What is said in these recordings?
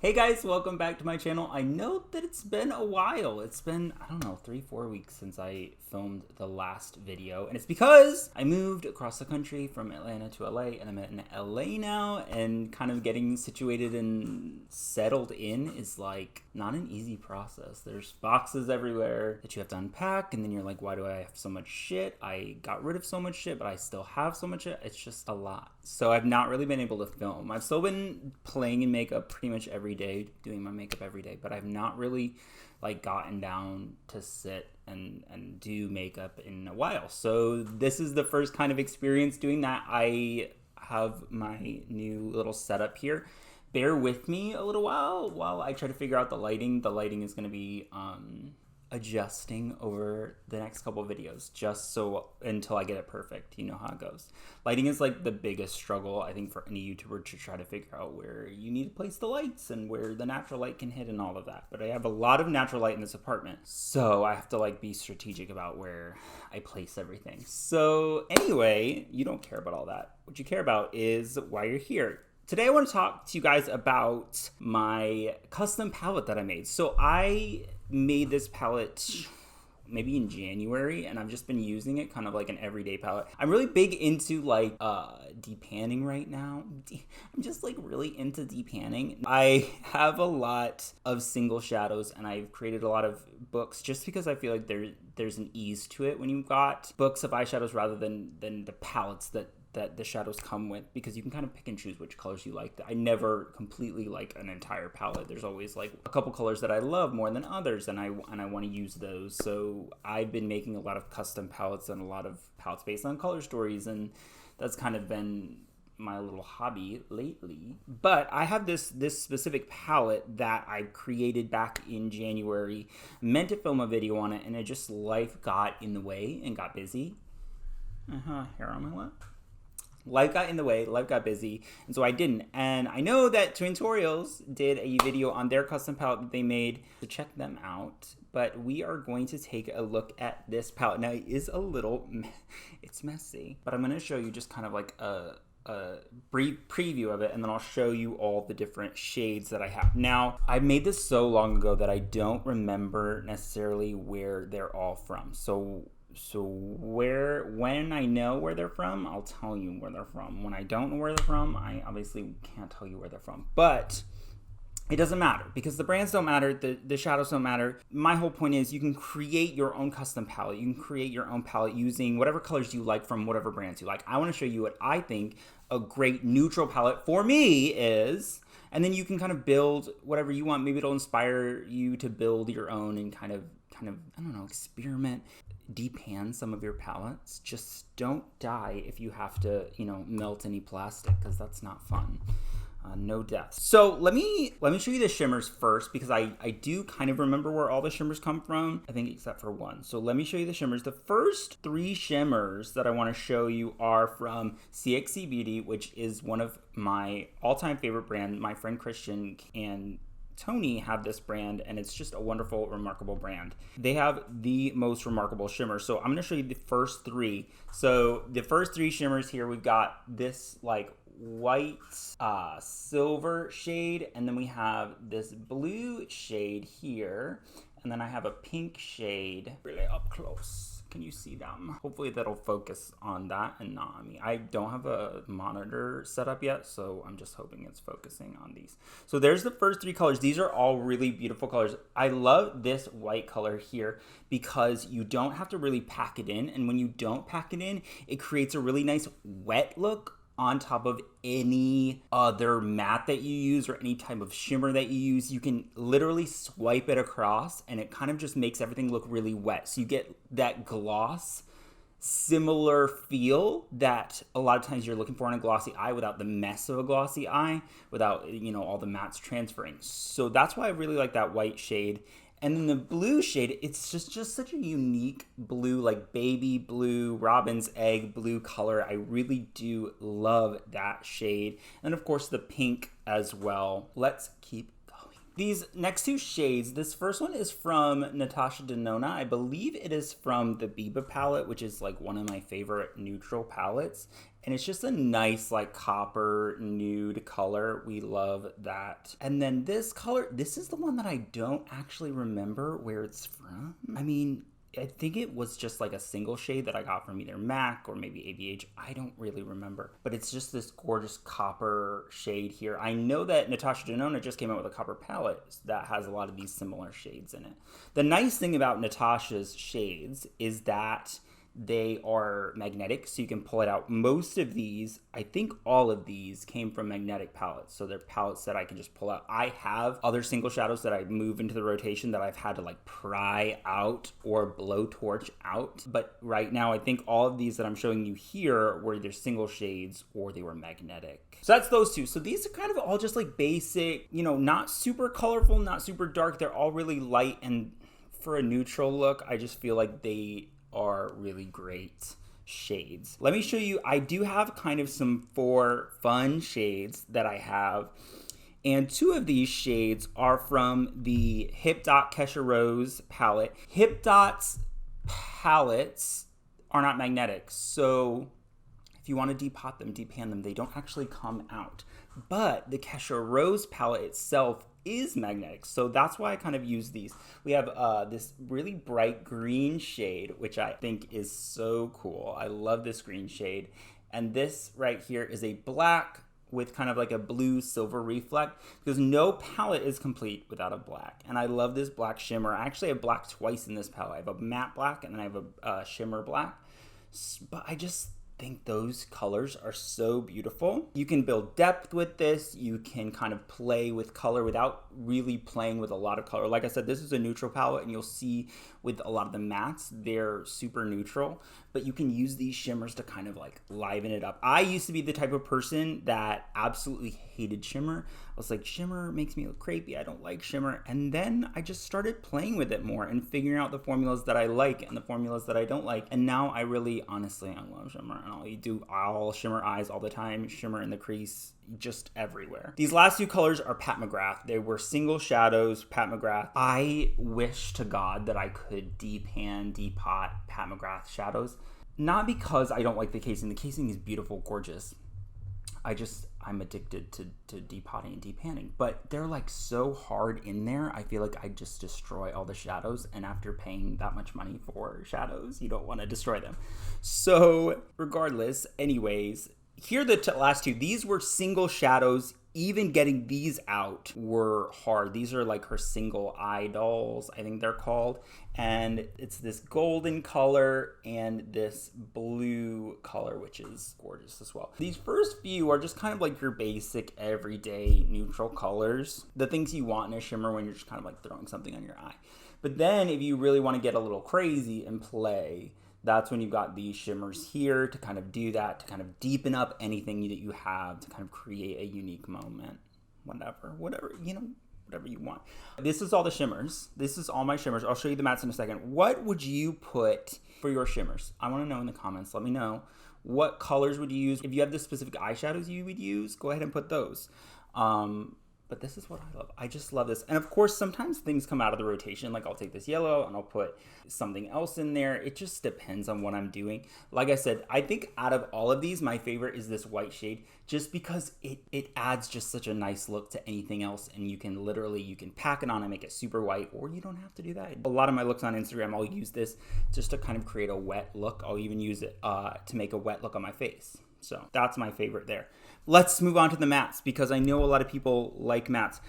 Hey guys, welcome back to my channel. I know that it's been a while. It's been, I don't know, 3-4 weeks since I filmed the last video. And it's because I moved across the country from Atlanta to LA, and I'm in LA now, and kind of getting situated and settled in is like not an easy process. There's boxes everywhere that you have to unpack, and then you're like, why do I have so much shit? I got rid of so much shit, but I still have so much shit. It's just a lot. So I've not really been able to film. I've still been playing in makeup pretty much every day, doing my makeup every day, but I've not really like gotten down to sit and do makeup in a while. So this is the first kind of experience doing that. I have my new little setup here. Bear with me a little while I try to figure out the lighting. The lighting is going to be adjusting over the next couple of videos, just so until I get it perfect. You know how it goes. Lighting is like the biggest struggle, I think, for any YouTuber to try to figure out where you need to place the lights and where the natural light can hit and all of that. But I have a lot of natural light in this apartment, so I have to like be strategic about where I place everything. So anyway, you don't care about all that. What you care about is why you're here. Today I want to talk to you guys about my custom palette that I made. So I made this palette maybe in January, and I've just been using it kind of like an everyday palette. I'm really big into like depanning right now. I'm just like really into depanning. I have a lot of single shadows, and I've created a lot of books just because I feel like there's an ease to it when you've got books of eyeshadows rather than the palettes that the shadows come with, because you can kind of pick and choose which colors you like. I never completely like an entire palette. There's always like a couple colors that I love more than others, and I want to use those. So I've been making a lot of custom palettes and a lot of palettes based on color stories, and that's kind of been my little hobby lately. But I have this specific palette that I created back in January, meant to film a video on it, and it just, life got in the way and got busy. Hair on my lip. Life got in the way, life got busy, and so I didn't. And I know that Twintorials did a video on their custom palette that they made, so check them out. But we are going to take a look at this palette. Now, it is a little, it's messy, but I'm going to show you just kind of like a brief preview of it, and then I'll show you all the different shades that I have. Now, I made this so long ago that I don't remember necessarily where they're all from. So when I know where they're from, I'll tell you where they're from. When I don't know where they're from, I obviously can't tell you where they're from. But it doesn't matter, because the brands don't matter, the shadows don't matter. My whole point is you can create your own custom palette. You can create your own palette using whatever colors you like from whatever brands you like. I want to show you what I think a great neutral palette for me is, and then you can kind of build whatever you want. Maybe it'll inspire you to build your own and kind of I don't know, experiment. Depan some of your palettes. Just don't die if you have to, melt any plastic, because that's not fun. No deaths. So let me show you the shimmers first, because I do kind of remember where all the shimmers come from, I think, except for one. So let me show you the shimmers. The first 3 shimmers that I want to show you are from CXC Beauty, which is one of my all-time favorite brands. My friend Christian and Tony have this brand, and it's just a wonderful, remarkable brand. They have the most remarkable shimmers. So I'm going to show you the first 3. So the first 3 shimmers here, we've got this like white silver shade, and then we have this blue shade here, and then I have a pink shade really up close. Can you see them? Hopefully that'll focus on that and not on me. I don't have a monitor set up yet, so I'm just hoping it's focusing on these. So there's the first 3 colors. These are all really beautiful colors. I love this white color here because you don't have to really pack it in, and when you don't pack it in, it creates a really nice wet look on top of any other matte that you use or any type of shimmer that you use. You can literally swipe it across, and it kind of just makes everything look really wet. So you get that gloss, similar feel that a lot of times you're looking for in a glossy eye without the mess of a glossy eye, without, all the mattes transferring. So that's why I really like that white shade. And then the blue shade, it's just such a unique blue, like baby blue, robin's egg blue color. I really do love that shade. And of course the pink as well. Let's keep going. These next two shades, this first one is from Natasha Denona. I believe it is from the Biba palette, which is like one of my favorite neutral palettes. And it's just a nice like copper nude color. We love that. And then this color, this is the one that I don't actually remember where it's from. I mean, I think it was just like a single shade that I got from either MAC or maybe ABH. I don't really remember. But it's just this gorgeous copper shade here. I know that Natasha Denona just came out with a copper palette that has a lot of these similar shades in it. The nice thing about Natasha's shades is that they are magnetic, so you can pull it out. Most of these, I think all of these, came from magnetic palettes. So they're palettes that I can just pull out. I have other single shadows that I move into the rotation that I've had to like pry out or blowtorch out. But right now, I think all of these that I'm showing you here were either single shades or they were magnetic. So that's those two. So these are kind of all just like basic, you know, not super colorful, not super dark. They're all really light. And for a neutral look, I just feel like they are really great shades. Let me show you, I do have kind of some 4 fun shades that I have. And 2 of these shades are from the Hip Dot Kesha Rose palette. Hip Dot's palettes are not magnetic. So if you want to depot them, depan them, they don't actually come out. But the Kesha Rose palette itself is magnetic, so that's why I kind of use these. We have this really bright green shade, which I think is so cool. I love this green shade. And this right here is a black with kind of like a blue silver reflect, because no palette is complete without a black. And I love this black shimmer. I actually have black twice in this palette. I have a matte black and then I have a shimmer black. But I just think those colors are so beautiful. You can build depth with this. You can kind of play with color without really playing with a lot of color. Like I said, this is a neutral palette, and you'll see with a lot of the mattes, they're super neutral, but you can use these shimmers to kind of like liven it up. I used to be the type of person that absolutely hated shimmer. I was like, shimmer makes me look crepey. I don't like shimmer. And then I just started playing with it more and figuring out the formulas that I like and the formulas that I don't like. And now I really, honestly, I love shimmer. And I'll do all shimmer eyes all the time, shimmer in the crease, just everywhere. These last 2 colors are Pat McGrath. They were single shadows, Pat McGrath. I wish to God that I could depan, depot Pat McGrath shadows. Not because I don't like the casing. The casing is beautiful, gorgeous. I'm addicted to depotting and depanning, but they're like so hard in there. I feel like I just destroy all the shadows, and after paying that much money for shadows, you don't want to destroy them. So regardless, anyways, here are the last 2. These were single shadows. Even getting these out were hard. These are like her single eye dolls, I think they're called. And it's this golden color and this blue color, which is gorgeous as well. These first few are just kind of like your basic everyday neutral colors. The things you want in a shimmer when you're just kind of like throwing something on your eye. But then if you really want to get a little crazy and play, that's when you've got these shimmers here to kind of do that, to kind of deepen up anything that you have, to kind of create a unique moment. Whatever, you know, whatever you want. This is all the shimmers. This is all my shimmers. I'll show you the mattes in a second. What would you put for your shimmers? I want to know in the comments. Let me know. What colors would you use? If you have the specific eyeshadows you would use, go ahead and put those. But this is what I love. I just love this. And of course, sometimes things come out of the rotation. Like I'll take this yellow and I'll put something else in there. It just depends on what I'm doing. Like I said, I think out of all of these, my favorite is this white shade, just because it adds just such a nice look to anything else. And you can pack it on and make it super white, or you don't have to do that. A lot of my looks on Instagram, I'll use this just to kind of create a wet look. I'll even use it to make a wet look on my face. So that's my favorite there. Let's move on to the mattes, because I know a lot of people like mattes.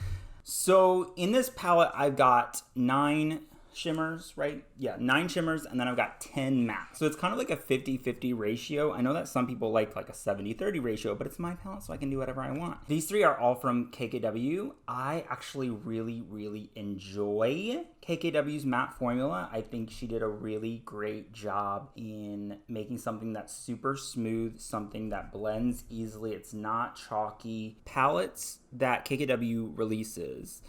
So in this palette, I've got 9 shimmers, right? Yeah, 9 shimmers, and then I've got 10 mattes. So it's kind of like a 50-50 ratio. I know that some people like a 70-30 ratio, but it's my palette, so I can do whatever I want. These 3 are all from KKW. I actually really, really enjoy KKW's matte formula. I think she did a really great job in making something that's super smooth, something that blends easily. It's not chalky. Palettes that KKW releases,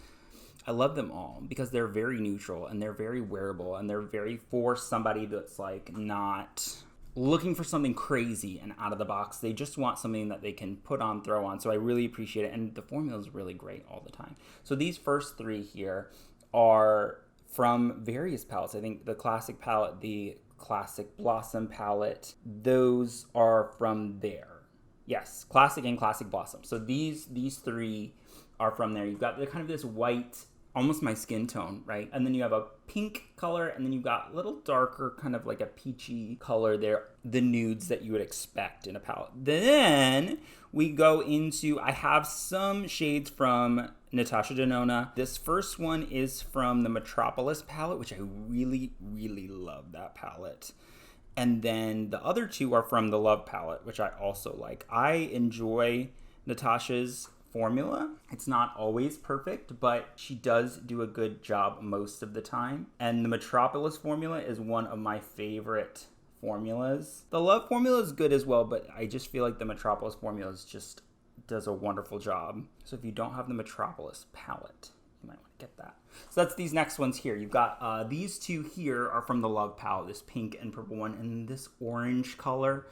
I love them all because they're very neutral and they're very wearable and they're very for somebody that's like not looking for something crazy and out of the box. They just want something that they can put on, throw on. So I really appreciate it. And the formula is really great all the time. So these first three here are from various palettes. I think the Classic palette, the Classic Blossom palette, those are from there. Yes, Classic and Classic Blossom. So these three are from there. You've got the kind of this white, almost my skin tone, right? And then you have a pink color, and then you've got a little darker, kind of like a peachy color there, the nudes that you would expect in a palette. Then we go into, I have some shades from Natasha Denona. This first one is from the Metropolis palette, which I really, really love that palette. And then the other two are from the Love palette, which I also like. I enjoy Natasha's formula. It's not always perfect, but she does do a good job most of the time. And the Metropolis formula is one of my favorite formulas. The Love formula is good as well, but I just feel like the Metropolis formula just does a wonderful job. So if you don't have the Metropolis palette, you might want to get that. So that's these next ones here. You've got these two here are from the Love palette, this pink and purple one, and this orange color.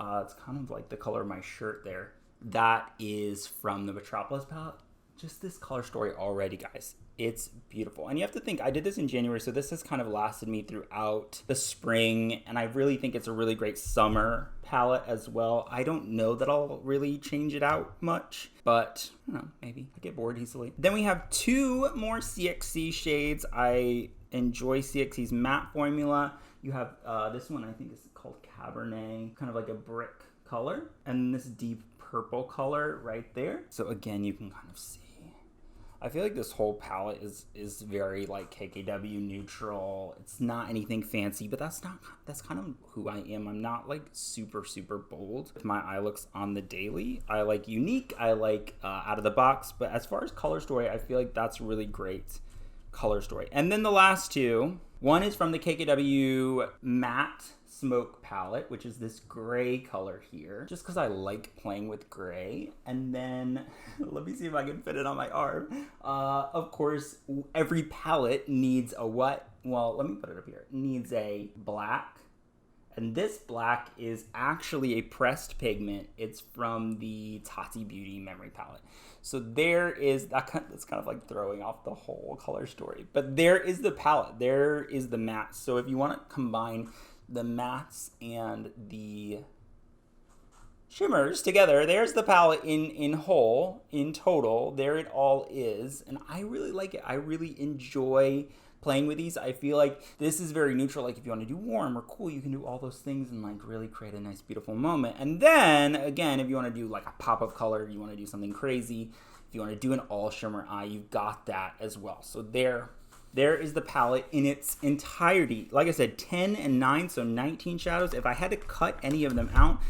It's kind of like the color of my shirt there. That is from the Metropolis palette. Just this color story already, guys. It's beautiful. And you have to think, I did this in January, so this has kind of lasted me throughout the spring, and I really think it's a really great summer palette as well. I don't know that I'll really change it out much, but I don't know, maybe I get bored easily. Then we have two more CXC shades. I enjoy CXC's matte formula. You have this one, I think is called Cabernet, kind of like a brick color, and this deep purple color right there. So again, you can kind of see, I feel like this whole palette is very like KKW neutral. It's not anything fancy, but that's kind of who I am. I'm not like super bold with my eye looks on the daily. I like unique, I like out of the box, but as far as color story, I feel like that's really great color story. And then the last two, one is from the KKW matte smoke palette, which is this gray color here, just because I like playing with gray. And then let me see if I can fit it on my arm. Of course, every palette needs a what? Well, let me put it up here. It needs a black, and this black is actually a pressed pigment. It's from the Tati Beauty Memory palette. So there is that's kind of like throwing off the whole color story, but there is the palette, there is the matte. So if you want to combine the mattes and the shimmers together, there's the palette in total. There it all is, and I really like it. I really enjoy playing with these. I feel like this is very neutral. Like if you want to do warm or cool, you can do all those things and like really create a nice beautiful moment. And then again, if you want to do like a pop-up color, you want to do something crazy, if you want to do an all shimmer eye, you've got that as well. So there is the palette in its entirety. Like I said, 10 and 9, so 19 shadows. If I had to cut any of them out,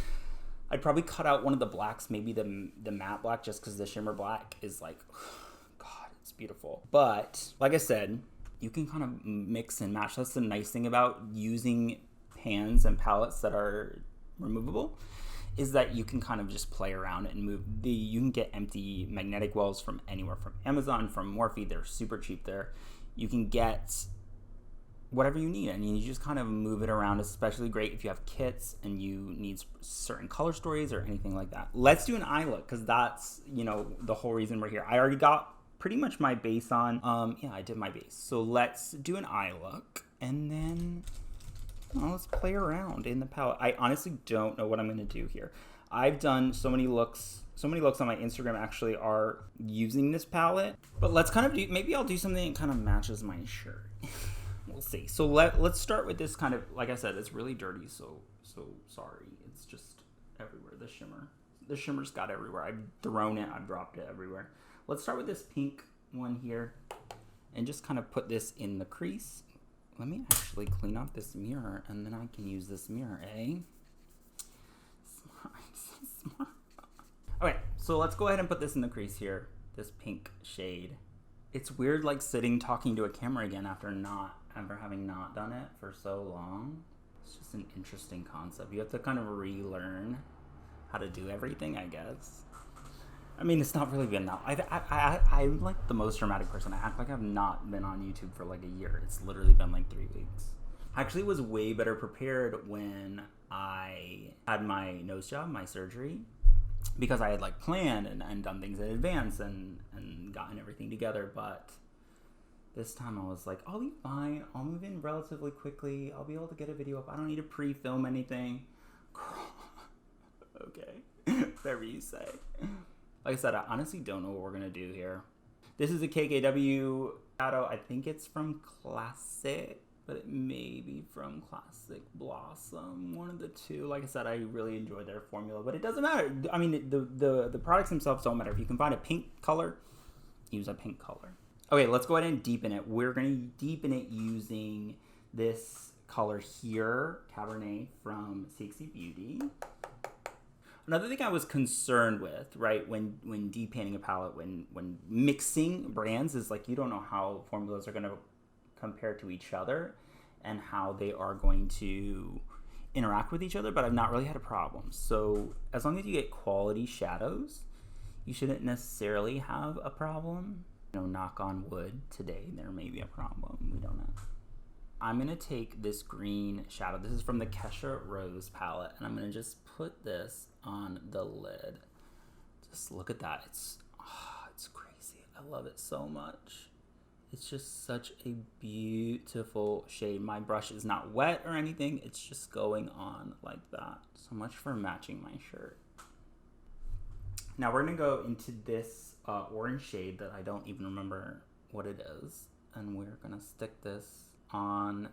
I'd probably cut out one of the blacks, maybe the matte black, just because the shimmer black is like, God, it's beautiful. But like I said, you can kind of mix and match. That's the nice thing about using pans and palettes that are removable, is that you can kind of just play around and move. You can get empty magnetic wells from anywhere, from Amazon, from Morphe. They're super cheap there. You can get whatever you need, and you just kind of move it around. Especially great if you have kits and you need certain color stories or anything like that. Let's do an eye look, because that's, the whole reason we're here. I already got pretty much my base on. Yeah, I did my base. So let's do an eye look, and then let's play around in the palette. I honestly don't know what I'm gonna do here. I've done so many looks on my Instagram actually are using this palette, but let's kind of do, maybe I'll do something that kind of matches my shirt. We'll see. So let's start with this kind of, like I said, it's really dirty, so sorry. It's just everywhere, the shimmer's got everywhere. I've thrown it, I've dropped it everywhere. Let's start with this pink one here and just kind of put this in the crease. Let me actually clean up this mirror, and then I can use this mirror, eh? Smart, so smart. Okay, so let's go ahead and put this in the crease here, this pink shade. It's weird like sitting talking to a camera again after having not done it for so long. It's just an interesting concept. You have to kind of relearn how to do everything, I guess. I mean, it's not really been that. I'm like the most dramatic person. I act like I've not been on YouTube for like a year. It's literally been like 3 weeks. I actually was way better prepared when I had my nose job, my surgery, because I had like planned and done things in advance and gotten everything together. But this time I was like, I'll be fine. I'll move in relatively quickly. I'll be able to get a video up. I don't need to pre-film anything. Okay, whatever you say. Like I said, I honestly don't know what we're gonna do here. This is a KKW shadow. I think it's from Classic, but it may be from Classic Blossom. One of the two. Like I said, I really enjoy their formula, but it doesn't matter. I mean, the products themselves don't matter. If you can find a pink color, use a pink color. Okay, let's go ahead and deepen it. We're gonna deepen it using this color here, Cabernet from CXC Beauty. Another thing I was concerned with, right, when deep painting a palette, when mixing brands, is like you don't know how formulas are going to compare to each other and how they are going to interact with each other, but I've not really had a problem. So as long as you get quality shadows, you shouldn't necessarily have a problem. You know, knock on wood, today there may be a problem. We don't know. I'm going to take this green shadow. This is from the Kesha Rose palette, and I'm going to just put this on the lid. Just look at that. It's crazy. I love it so much. It's just such a beautiful shade. My brush is not wet or anything. It's just going on like that. So much for matching my shirt. Now we're going to go into this orange shade that I don't even remember what it is. And we're going to stick this on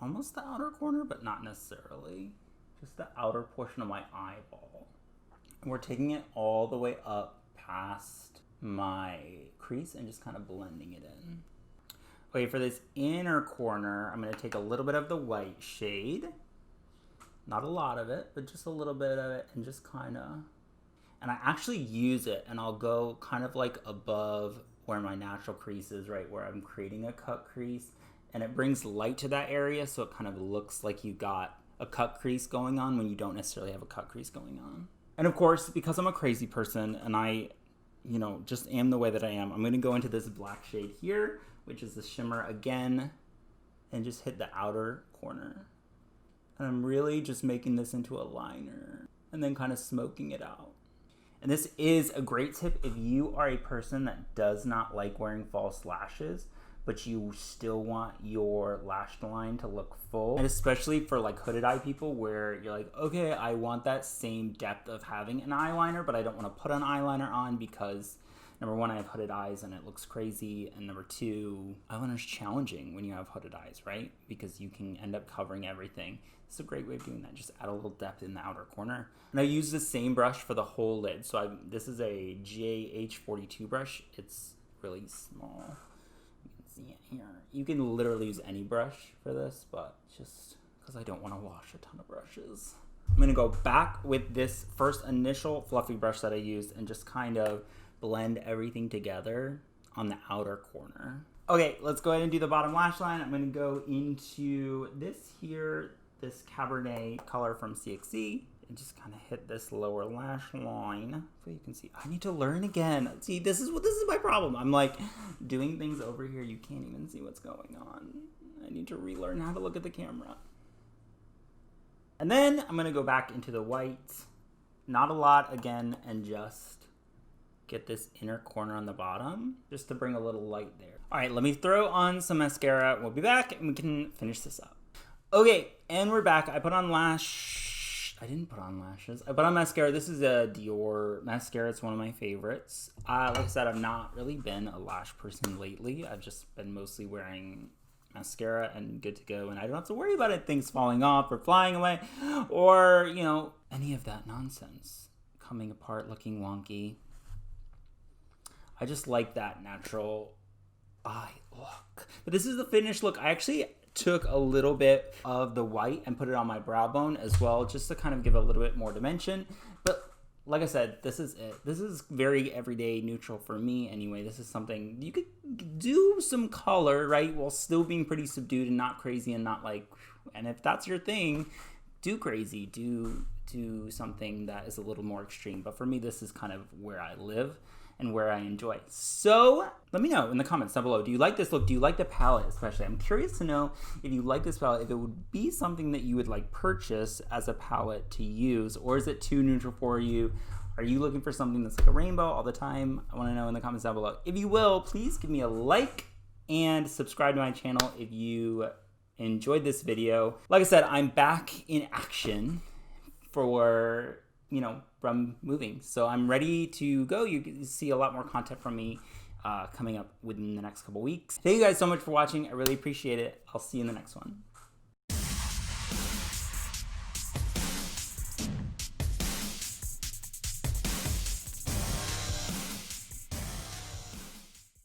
almost the outer corner, but not necessarily. Just the outer portion of my eyeball. And we're taking it all the way up past my crease and just kind of blending it in. Okay, for this inner corner, I'm going to take a little bit of the white shade. Not a lot of it, but just a little bit of it, and just kind of... And I actually use it, and I'll go kind of like above where my natural crease is, right, where I'm creating a cut crease. And it brings light to that area, so it kind of looks like you got a cut crease going on when you don't necessarily have a cut crease going on. And of course, because I'm a crazy person and I, just am the way that I am, I'm going to go into this black shade here, which is the shimmer again, and just hit the outer corner. And I'm really just making this into a liner and then kind of smoking it out. And this is a great tip if you are a person that does not like wearing false lashes, but you still want your lash line to look full. And especially for like hooded eye people where you're like, okay, I want that same depth of having an eyeliner, but I don't want to put an eyeliner on because number one, I have hooded eyes and it looks crazy. And number two, eyeliner's challenging when you have hooded eyes, right? Because you can end up covering everything. It's a great way of doing that. Just add a little depth in the outer corner. And I use the same brush for the whole lid. So this is a GH42 brush. It's really small. Here. You can literally use any brush for this, but just because I don't want to wash a ton of brushes. I'm going to go back with this first initial fluffy brush that I used and just kind of blend everything together on the outer corner. Okay, let's go ahead and do the bottom lash line. I'm going to go into this here, this Cabernet color from CXC, and just kind of hit this lower lash line. So you can see, I need to learn again. See, this is my problem. I'm like doing things over here. You can't even see what's going on. I need to relearn how to look at the camera. And then I'm going to go back into the white, not a lot again, and just get this inner corner on the bottom just to bring a little light there. All right, let me throw on some mascara. We'll be back and we can finish this up. Okay, and we're back. I put on I didn't put on lashes. I put on mascara. This is a Dior mascara. It's one of my favorites. Like I said, I've not really been a lash person lately. I've just been mostly wearing mascara and good to go. And I don't have to worry about it, things falling off or flying away or, any of that nonsense. Coming apart, looking wonky. I just like that natural eye look. But this is the finished look. I actually took a little bit of the white and put it on my brow bone as well, just to kind of give a little bit more dimension. But like I said, this is it. This is very everyday neutral for me anyway. This is something you could do some color, right, while still being pretty subdued and not crazy and not like, and if that's your thing, do crazy, do something that is a little more extreme. But for me, this is kind of where I live. and where I enjoy. So let me know in the comments down below. Do you like this look? Do you like the palette especially? I'm curious to know if you like this palette, if it would be something that you would like purchase as a palette to use, or is it too neutral for you? Are you looking for something that's like a rainbow all the time? I want to know in the comments down below. If you will, please give me a like and subscribe to my channel if you enjoyed this video. Like I said, I'm back in action for, from moving. So I'm ready to go. You can see a lot more content from me coming up within the next couple weeks. Thank you guys so much for watching. I really appreciate it. I'll see you in the next one.